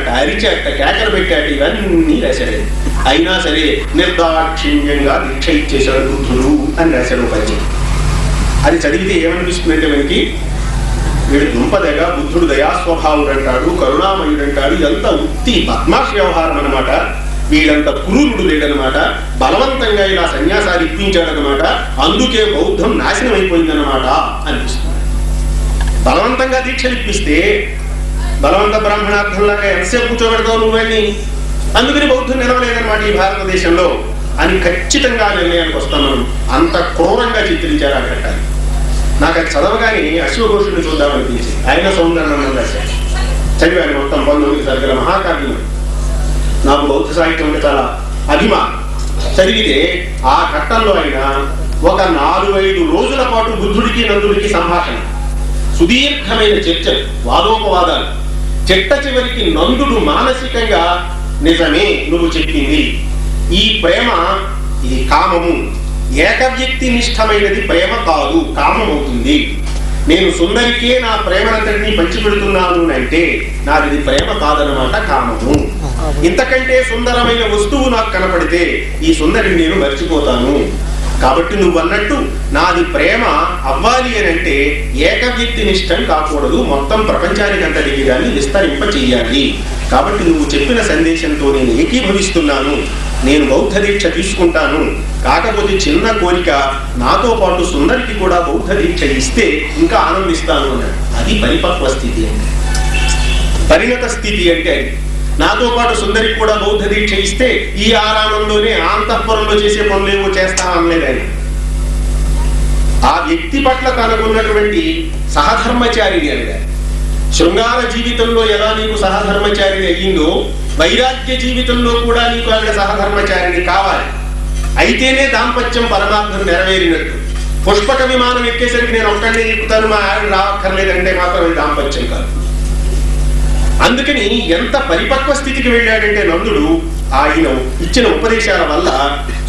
అన్నట్ట, అరిచేట, కేకలు పెట్టాట, ఇవన్నీ రాశాడు. అయినా సరే నిర్దాక్షిణ్యంగా దీక్ష ఇచ్చేశాడు బుద్ధుడు అని రాశాడు పద్యం. అది చదివితే ఏమనిపిస్తుందంటే మనకి, వీడు దుంపదగా బుద్ధుడు దయాస్వభావుడు అంటాడు, కరుణామయుడు అంటాడు, ఇదంతా ఉత్తి బద్మాష్ వ్యవహారం అనమాట. వీడంత క్రూరుడు లేడనమాట, బలవంతంగా ఇలా సన్యాసాలు ఇప్పించాడనమాట, అందుకే బౌద్ధం నాశనం అయిపోయిందనమాట అనిపిస్తుంది. బలవంతంగా దీక్షలు ఇప్పిస్తే బలవంత బ్రాహ్మణార్థంలాగా ఎంతసేపు కూర్చోబెడతావు నువ్వని, అందుకని బౌద్ధం నిలవలేదన్నమాట ఈ భారతదేశంలో అని ఖచ్చితంగా నిర్ణయానికి వస్తాం మనం. అంత క్రూరంగా చిత్రించారు ఆ ఘట్టాన్ని. నాకు అది చదవగానే అశ్వఘోషుడిని చూద్దామనిపించింది. ఆయన సౌందర్యం రాశాడు, చదివాను మొత్తం 19 సరిగల మహాకావ్యం. నాకు బౌద్ధ సాహిత్యం అంటే చాలా అభిమానం. చదివితే ఆ ఘట్టంలో ఆయన ఒక 4-5 రోజుల పాటు బుద్ధుడికి నందుడికి సంభాషణ, సుదీర్ఘమైన చర్చలు, వాదోపవాదాలు. చిట్ట చివరికి నందుడు మానసికంగా నిజమే నువ్వు చెప్పింది, ఈ ప్రేమ ఇది కామము, ఏకవ్యక్తి నిష్ఠమైనది ప్రేమ కాదు, కామం అవుతుంది. నేను సుందరికే నా ప్రేమనంతటినీ పంచిపెడుతున్నాను అంటే నాది ప్రేమ కాదనమాట, కామము. ఇంతకంటే సుందరమైన వస్తువు నాకు కనపడితే ఈ సుందరిని నేను మర్చిపోతాను. కాబట్టి నువ్వు అన్నట్టు నాది ప్రేమ అవ్వాలి అని అంటే ఏకవ్యక్తి నిష్టం కాకూడదు, మొత్తం ప్రపంచానికి అంతటికి కానీ విస్తరింప చెయ్యాలి. కాబట్టి నువ్వు చెప్పిన సందేశంతో నేను ఏకీభవిస్తున్నాను, నేను బౌద్ధ దీక్ష తీసుకుంటాను. కాకపోతే చిన్న కోరిక, నాతో పాటు సుందరికి కూడా బౌద్ధ దీక్ష ఇస్తే ఇంకా ఆనందిస్తాను అన్నాడు. అది పరిపక్వ స్థితి అంటే, పరిణత స్థితి అంటే అది. నాతో పాటు సుందరికి కూడా బౌద్ధ దీక్ష ఇస్తే ఈ ఆరామంలోనే అంతఃపురంలో చేసే పనులేవో చేస్తానలేదు ఆయన. ఆ వ్యక్తి పట్ల తనకున్నటువంటి సహధర్మచారిని అడిగారు. శృంగార జీవితంలో ఎలా నీకు సహధర్మచారిని అయ్యిందో, వైరాగ్య జీవితంలో కూడా నీకు ఆవిడ సహధర్మచారిని కావాలి. అయితేనే దాంపత్యం పరమాత్మను నెరవేరినట్టు. పుష్పక విమానం ఎక్కేసరికి నేను ఒక్కడే ఎక్కుతాను, మా ఆవిడ రావక్కర్లేదంటే మాత్రం అది దాంపత్యం కాదు. అందుకని ఎంత పరిపక్వ స్థితికి వెళ్ళాడంటే నందుడు, ఆయన ఇచ్చిన ఉపదేశాల వల్ల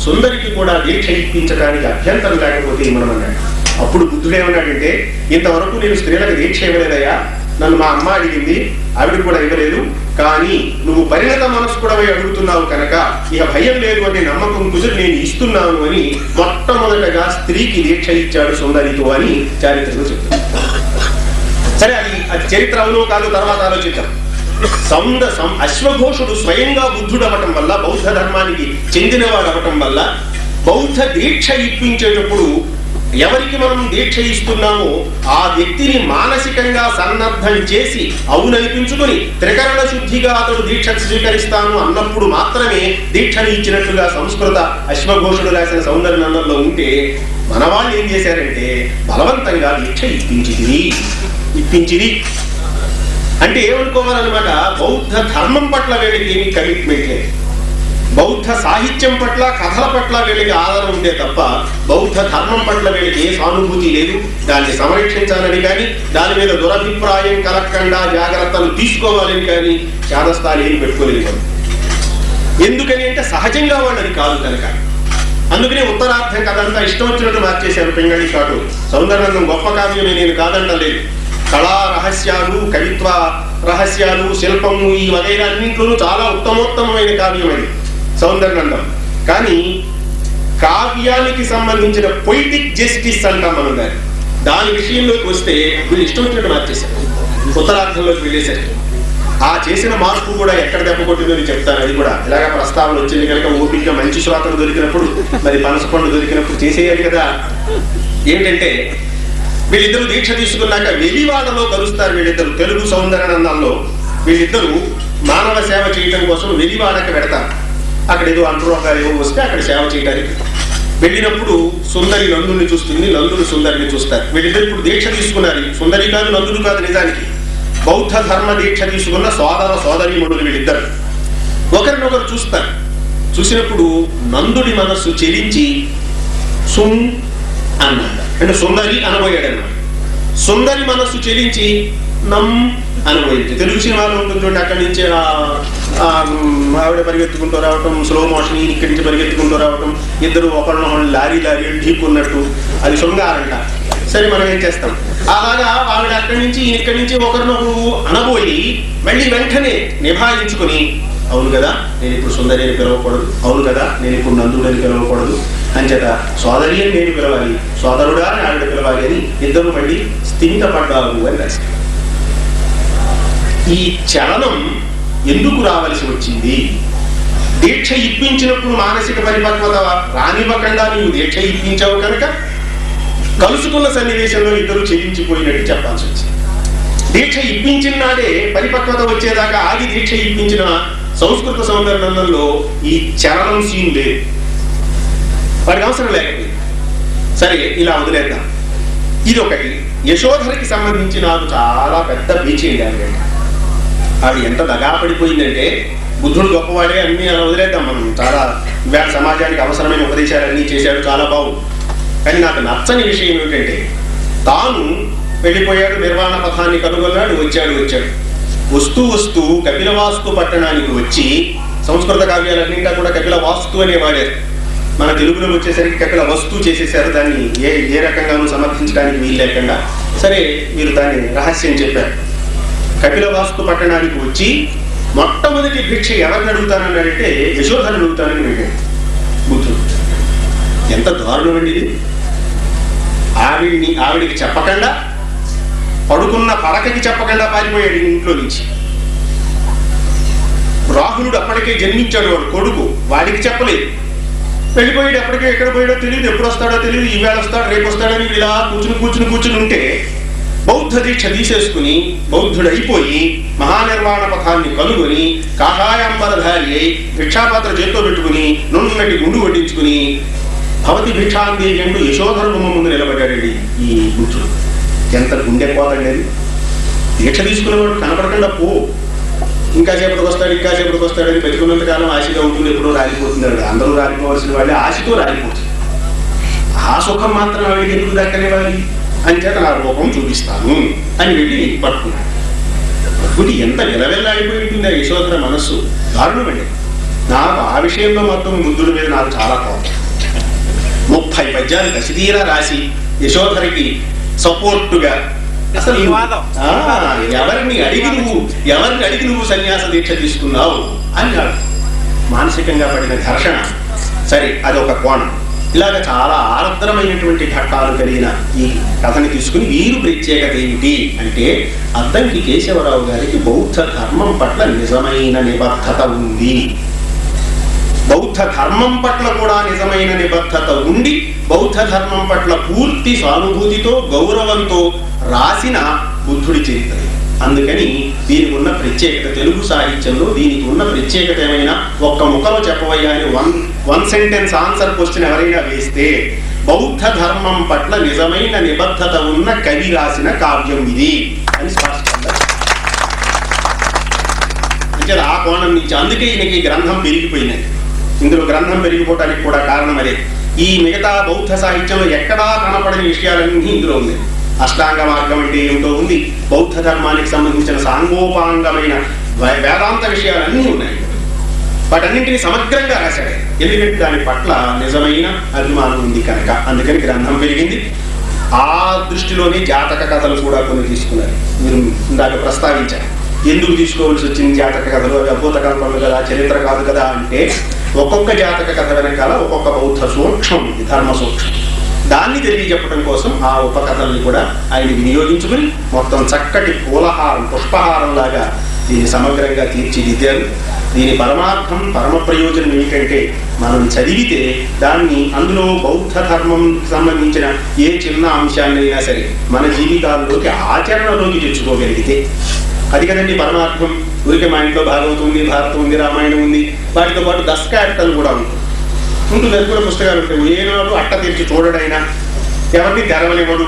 సుందరికి కూడా దీక్ష ఇప్పించడానికి అభ్యంతరం లేకపోతే మనం అన్నాడు. అప్పుడు బుద్ధుడు ఏమన్నాడంటే, ఇంతవరకు నేను స్త్రీలకు దీక్ష ఇవ్వలేదయ్యా, నన్ను మా అమ్మ అడిగింది, ఆవిడ కూడా ఇవ్వలేదు, కానీ నువ్వు పరిణత మనస్కుడవై అడుగుతున్నావు కనుక ఇక భయం లేదు అనే నమ్మకం కుదిరి నేను ఇస్తున్నాను అని మొట్టమొదటగా స్త్రీకి దీక్ష ఇచ్చాడు సుందరితో అని చారిత్రలో చెప్తాను. సరే, అది చరిత్ర అవునో కాదు తర్వాత ఆలోచిద్దాం. అశ్వఘోషుడు స్వయంగా బుద్ధుడు అవ్వటం వల్ల, బౌద్ధ ధర్మానికి చెందినవాడు అవ్వటం వల్ల, బౌద్ధ దీక్ష ఇప్పించేటప్పుడు ఎవరికి మనం దీక్ష ఇస్తున్నామో ఆ వ్యక్తిని మానసికంగా సన్నద్ధం చేసి అవుననిపించుకుని త్రికరణ శుద్ధిగా అతడు దీక్ష స్వీకరిస్తాను అన్నప్పుడు మాత్రమే దీక్షను ఇచ్చినట్లుగా సంస్కృత అశ్వఘోషుడు రాసిన సౌందర్యనందంలో ఉంటే, మన వాళ్ళు ఏం చేశారంటే బలవంతంగా దీక్ష ఇప్పించిది అంటే ఏమనుకోవాలన్నమాట, బౌద్ధ ధర్మం పట్ల వీళ్ళకి ఏమీ కమిట్మెంట్ లేదు, బౌద్ధ సాహిత్యం పట్ల కథల పట్ల వీళ్ళకి ఆదరణ ఉందే తప్ప బౌద్ధ ధర్మం పట్ల వీళ్ళకి ఏ సానుభూతి లేదు. దాన్ని సంరక్షించాలని కానీ, దాని మీద దురభిప్రాయం కలగకుండా జాగ్రత్తలు తీసుకోవాలని కానీ శాదస్థాలు ఏం పెట్టుకోలేదు. ఎందుకని అంటే సహజంగా వాళ్ళది కాదు కనుక. అందుకనే ఉత్తరార్థం కథంతా ఇష్టం వచ్చినట్టు మార్చేశారు పింగళి కాటు. సౌందర్యనందం గొప్ప కావ్యమే, నేను కాదంటలేదు. కళా రహస్యాలు, కవిత్వ రహస్యాలు, శిల్పము, ఈ వగైరా అన్నింటిలోనూ చాలా ఉత్తమోత్తమైన కావ్యం అది సౌందర్యనందం. కానీ కావ్యానికి సంబంధించిన పొయిటిక్ జస్టిస్ అంటాం మనం దాన్ని. దాని విషయంలోకి వస్తే వీళ్ళు ఇష్టం వచ్చినట్టు మార్చేశారు, ఉత్తరార్థంలోకి వెళ్ళేసరికి. ఆ చేసిన మార్పు కూడా ఎక్కడ దెబ్బ కొట్టిందో నేను చెప్తాను. అది కూడా ఇలాగా ప్రస్తావన వచ్చింది కనుక ఓపిక మంచి శ్రోతలు దొరికినప్పుడు, మరి పనస పండు దొరికినప్పుడు చేసేయాలి కదా. ఏంటంటే వీళ్ళిద్దరూ దీక్ష తీసుకున్నాక వెలివాడలో కలుస్తారు. వీళ్ళిద్దరు తెలుగు సౌందర్యనందంలో వీళ్ళిద్దరూ మానవ సేవ చేయడం కోసం వెలివాడకి పెడతారు. అక్కడ ఏదో అంటురోగాలు ఏవో వస్తే అక్కడ సేవ చేయడానికి వెళ్ళినప్పుడు సుందరి నందుని చూస్తుంది, నందుడు సుందరిని చూస్తారు. వీళ్ళిద్దరు ఇప్పుడు దీక్ష తీసుకున్నారు. సుందరి కాదు, నందుడు కాదు, నిజానికి బౌద్ధ ధర్మ దీక్ష తీసుకున్న సోదరీమణులు వీళ్ళిద్దరు ఒకరినొకరు చూస్తారు. చూసినప్పుడు నందుడి మనస్సు చెలించి సుమ్ అన్నాడు, అంటే సుందరి అనబోయాడు అన్నమాట. సుందరి మనస్సు చెలించి నమ్ అనుభవించి తెలుగు సినిమాలో ఉంటుంది చూడండి, అక్కడి నుంచి ఆవిడ పరిగెత్తుకుంటూ రావటం, స్లో మోషన్, ఇక్కడి నుంచి పరిగెత్తుకుంటూ రావటం, ఇద్దరు ఒకరినొకరు లారీ ఢీకున్నట్టు, అది శృంగారంట. సరే మనం ఏం చేస్తాం, అలాగా ఆవిడ అక్కడి నుంచి ఇక్కడి నుంచి ఒకరినొకరు అనబోయి మళ్ళీ వెంటనే నిభాయించుకుని, అవును కదా నేను ఇప్పుడు సుందరి అని పిలవకూడదు, అవును కదా నేను ఇప్పుడు నందుడు అని పిలవకూడదు, అంచేత సోదరి అని నేను పిలవాలి, సోదరుడా అని ఆవిడ పిలవాలి అని ఇద్దరు మళ్ళీ స్థిమితపడ్డారు అని రాశారు. ఈ చలనం ఎందుకు రావలసి వచ్చింది? దీక్ష ఇప్పించినప్పుడు మానసిక పరిపక్వత రానివ్వకుండా నీవు దీక్ష ఇప్పించావు కనుక కలుసుకున్న సన్నివేశంలో ఇద్దరు చెల్లించిపోయినట్టు చెప్పాల్సి వచ్చింది. దీక్ష ఇప్పించిన నాడే పరిపక్వత వచ్చేదాకా ఆగి దీక్ష ఇప్పించిన సంస్కృత సౌందర్యంలో ఈ చలనం సీన్ లేదు, వాడికి అవసరం లేకపోయింది. సరే ఇలా వదిలేద్దాం. ఇది ఒకటి. యశోధరకి సంబంధించి నాకు చాలా పెద్ద బీచేయండి. ఆవిడ ఎంత దగా పడిపోయిందంటే, బుద్ధుడు గొప్పవాడే అన్ని అలా వదిలేద్దాం మనం, చాలా ఇవాళ సమాజానికి అవసరమైన ఉపదేశాలన్నీ చేశాడు, చాలా బాగుంది. కానీ నాకు నచ్చని విషయం ఏమిటంటే, తాను వెళ్ళిపోయాడు, నిర్వాణ పథాన్ని కనుగొన్నాడు, వచ్చాడు. వస్తూ వస్తూ కపిలవాస్తు పట్టణానికి వచ్చి, సంస్కృత కావ్యాలన్నింటా కూడా కపిల వాస్తు అనే వాడారు. మన తెలుగులో వచ్చేసరికి కపిల వస్తు చేసేసారు. దాన్ని ఏ రకంగానూ సమర్థించడానికి వీలు లేకుండా సరే మీరు దాన్ని రహస్యం చెప్పారు. కపిల వాస్తు పట్టణానికి వచ్చి మొట్టమొదటి భిక్ష ఎవరిని అడుగుతానన్నాడంటే యశోధరని అడుగుతానని వెళ్ళాడు బుద్ధుడు. ఎంత దారుణం అండి ఇది! ఆవిడికి చెప్పకుండా, పడుకున్న పడకకి చెప్పకుండా పారిపోయాడు ఇంట్లో నుంచి. రాహులుడు అప్పటికే జన్మించాడు, వాడు కొడుకు, వాడికి చెప్పలేదు. వెళ్ళిపోయాడు. ఎప్పటికే ఎక్కడ పోయాడో తెలియదు, ఎప్పుడు వస్తాడో తెలియదు, ఈవేళ వస్తాడు రేపు వస్తాడని ఇలా కూర్చుని ఉంటే బౌద్ధ దీక్ష తీసేసుకుని బౌద్ధుడు అయిపోయి మహానిర్వాణ పథాన్ని కనుగొని కాషాయాంబరధారి అయి భిక్షాపాత్ర చేతితో పెట్టుకుని నున్నటి గుండు కొట్టించుకుని భవతి భిక్షాందేయండు యశోధర బొమ్మ ముందు నిలబడ్డాడండి ఈ బుద్ధుడు. ఎంత గుండె పోతండి! దీక్ష తీసుకునేవాడు కనపడకుండా పో, ఇంకా సేపటికి వస్తాడని పెట్టుకున్నంతకాలం ఆశగా ఉంటుంది, ఎప్పుడో రాలిపోతున్నాడు. అందరూ రాలిపోవాల్సిన వాళ్ళే ఆశతో రాలిపోతుంది. ఆ సుఖం మాత్రం ఆవిడకి ఎందుకు దక్కనివ్వాలి? అంచేత నా రూపం చూపిస్తాను అని వెళ్ళి పట్టుకున్నాడు. పట్టుకుంటే ఎంత విలవెల్లాడిపోయి ఉంటుంది ఆ యశోధర మనస్సు. దారుణమండి. నాకు ఆ విషయంలో మొత్తం బుద్ధుడి మీద నాకు చాలా కోపం. 30 పద్యాలు కసిదీరా రాసి యశోధరకి సపోర్టుగా, అసలు ఎవరిని అడిగి నువ్వు సన్యాస దీక్ష తీసుకున్నావు అని మానసికంగా పడిన ఘర్షణ. సరే, అది ఒక కోణం. ఇలాగ చాలా ఆర్ద్రమైనటువంటి ఘట్టాలు కలిగిన ఈ కథని తీసుకుని వీరు ప్రత్యేకత ఏమిటి అంటే, అద్దంకి కేశవరావు గారికి బౌద్ధ ధర్మం పట్ల నిజమైన నిబద్ధత ఉంది. బౌద్ధ ధర్మం పట్ల కూడా నిజమైన నిబద్ధత ఉండి బౌద్ధ ధర్మం పట్ల పూర్తి సానుభూతితో గౌరవంతో రాసిన బుద్ధుడి చరిత్ర. అందుకని దీనికి ఉన్న ప్రత్యేకత, తెలుగు సాహిత్యంలో దీనికి ఉన్న ప్రత్యేకత ఏమైనా ఒక్క ముక్కలో చెప్పవయ్యా అని వన్ సెంటెన్స్ ఆన్సర్ క్వశ్చన్ ఎవరైనా వేస్తే, బౌద్ధ ధర్మం పట్ల నిజమైన నిబద్ధత ఉన్న కవి రాసిన కావ్యం ఇది అని స్పష్టంగా అంటే ఆ కోణం నుంచి. అందుకే ఈయనకి గ్రంథం పెరిగిపోయినది. ఇందులో గ్రంథం పెరిగిపోవడానికి కూడా కారణం అదే. ఈ మిగతా బౌద్ధ సాహిత్యంలో ఎక్కడా కనపడని విషయాలన్నీ ఇందులో ఉన్నాయి. అష్టాంగ మార్గం అంటే ఏమిటో ఉంది, బౌద్ధ ధర్మానికి సంబంధించిన సాంగోపాంగమైన వేదాంత విషయాలన్నీ ఉన్నాయి. వాటన్నింటినీ సమగ్రంగా రాశాడు. ఎందుకంటే దాని పట్ల నిజమైన అభిమానం ఉంది కనుక. అందుకని గ్రంథం పెరిగింది. ఆ దృష్టిలోనే జాతక కథలు కూడా కొన్ని తీసుకున్నారు. మీరు ఇందాక ప్రస్తావించారు, ఎందుకు తీసుకోవాల్సి వచ్చింది జాతక కథలు, అద్భుత కల్పనలు కదా, చరిత్ర కాదు కదా అంటే, ఒక్కొక్క జాతక కథ వెనకాల ఒక్కొక్క బౌద్ధ సూక్ష్మం ఉంది, ధర్మ సూక్ష్మం. దాన్ని తెలియజెప్పడం కోసం ఆ ఉపకథల్ని కూడా ఆయన వినియోగించుకుని మొత్తం చక్కటి పూలహారం, పుష్పహారం లాగా దీన్ని సమగ్రంగా తీర్చిదిద్దారు. దీని పరమార్థం, పరమ ప్రయోజనం ఏమిటంటే, మనం చదివితే దాన్ని అందులో బౌద్ధ ధర్మం సంబంధించిన ఏ చిన్న అంశాన్నైనా సరే మన జీవితాల్లోకి ఆచరణలోకి తెచ్చుకోగలిగితే అది కదండి పరమార్థం. ఊరికే మా ఇంట్లో భాగవతం ఉంది, భారతం ఉంది, రామాయణం ఉంది, వాటితో పాటు దస్కాటలు కూడా ఉంటుంది. అది కూడా పుస్తకాలు ఉంటాయి. ఏనాడు అట్ట తెరిచి చూడడైనా, ఎవరిని తెరవనివ్వడు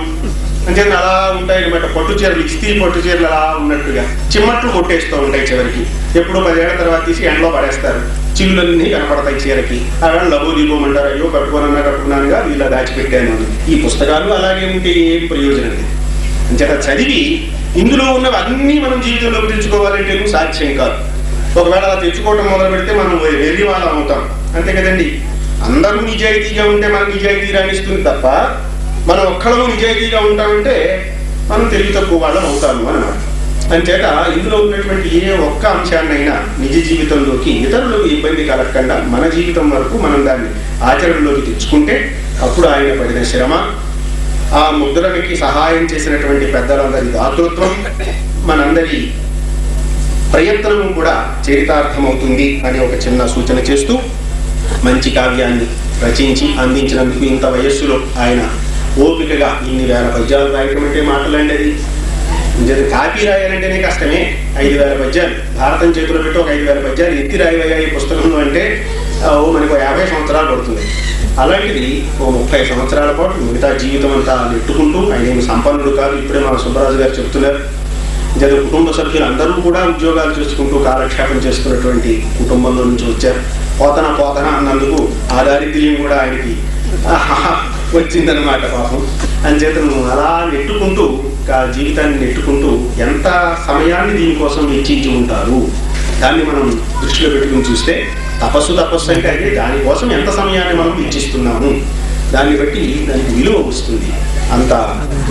అంటే అలా ఉంటాయి అనమాట. పట్టు చీరలు, ఇస్తీ పట్టు చీరలు అలా ఉన్నట్టుగా చిమ్మట్లు కొట్టేస్తూ ఉంటాయి. చివరికి ఎప్పుడో 10 ఏళ్ల తర్వాత తీసి ఎండలో పడేస్తారు. చిల్లులన్నీ కనపడతాయి చీరకి. అలా లబో దిగోమంటారు, అయ్యో కట్టుకున్నానుగా ఇలా దాచిపెట్టాను. ఈ పుస్తకాలు అలాగే ఉంటే ఏం ప్రయోజనం లేదు. అంచేత చదివి ఇందులో ఉన్నవి అన్నీ మనం జీవితంలోకి తెచ్చుకోవాలంటే సాధ్యం కాదు. ఒకవేళ అలా తెచ్చుకోవటం మొదలు పెడితే మనం వెర్రి వాళ్ళం అవుతాం. అంతే కదండి. అందరూ నిజాయితీగా ఉంటే మనకు నిజాయితీ రాణిస్తుంది తప్ప, మనం ఒక్కడము నిజాయితీగా ఉంటామంటే మనం తెలివి తక్కువ వాళ్ళం అవుతాము అన్నమాట. అంచేత ఇందులో ఉన్నటువంటి ఏ ఒక్క అంశాన్నైనా నిజ జీవితంలోకి ఇతరులకు ఇబ్బంది కలగకుండా మన జీవితం వరకు మనం దాన్ని ఆచరణలోకి తెచ్చుకుంటే అప్పుడు ఆయన పడిన శ్రమ, ఆ ముద్రణకి సహాయం చేసినటువంటి పెద్దలందరి దాతృత్వం, మనందరి ప్రయత్నము కూడా చరితార్థమవుతుంది అని ఒక చిన్న సూచన చేస్తూ మంచి కావ్యాన్ని రచించి అందించినందుకు ఇంత వయస్సులో ఆయన ఓపికగా ఇన్ని వేల పద్యాలు రాయటం అంటే మాటలండి. అది కాపీ రాయాలంటేనే కష్టమే. 5,000 పద్యాలు భారతం చేతిలో పెట్టి ఒక 5,000 పద్యాలు ఎత్తి రాయవయ్యా ఈ పుస్తకంలో అంటే మనకు 50 సంవత్సరాలు పడుతుంది. అలాంటిది 30 సంవత్సరాల పాటు మిగతా జీవితం అంతా నెట్టుకుంటూ, ఆయన ఏమి సంపన్నుడు కాదు. ఇప్పుడే మన సుబ్బరాజు గారు చెప్తున్నారు, నిజంగా కుటుంబ సభ్యులు అందరూ కూడా ఉద్యోగాలు చేసుకుంటూ కాలక్షేపం చేసుకున్నటువంటి కుటుంబంలో నుంచి వచ్చారు. పోతన అన్నందుకు ఆ దారిద్ర్యం కూడా ఆయనకి వచ్చిందనమాట పాపం. అంచేత అలా నెట్టుకుంటూ జీవితాన్ని నెట్టుకుంటూ ఎంత సమయాన్ని దీనికోసం వెచ్చించి ఉంటారు, దాన్ని మనం దృష్టిలో పెట్టుకుని చూస్తే తపస్సు అంటే అయితే దానికోసం ఎంత సమయాన్ని మనం వెచ్చిస్తున్నాము దాన్ని బట్టి దానికి విలువ వస్తుంది. అంత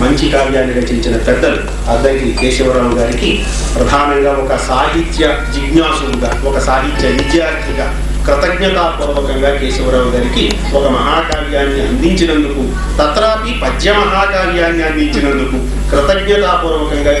మంచి కావ్యాన్ని రచించిన పెద్దలు అద్దంకి కేశవరావు గారికి ప్రధానంగా ఒక సాహిత్య జిజ్ఞాసుగా, ఒక సాహిత్య విద్యార్థిగా కృతజ్ఞతాపూర్వకంగా కేశవరావు గారికి ఒక మహాకావ్యాన్ని అందించినందుకు, తత్రాపి పద్య మహాకావ్యాన్ని అందించినందుకు కృతజ్ఞతాపూర్వకంగా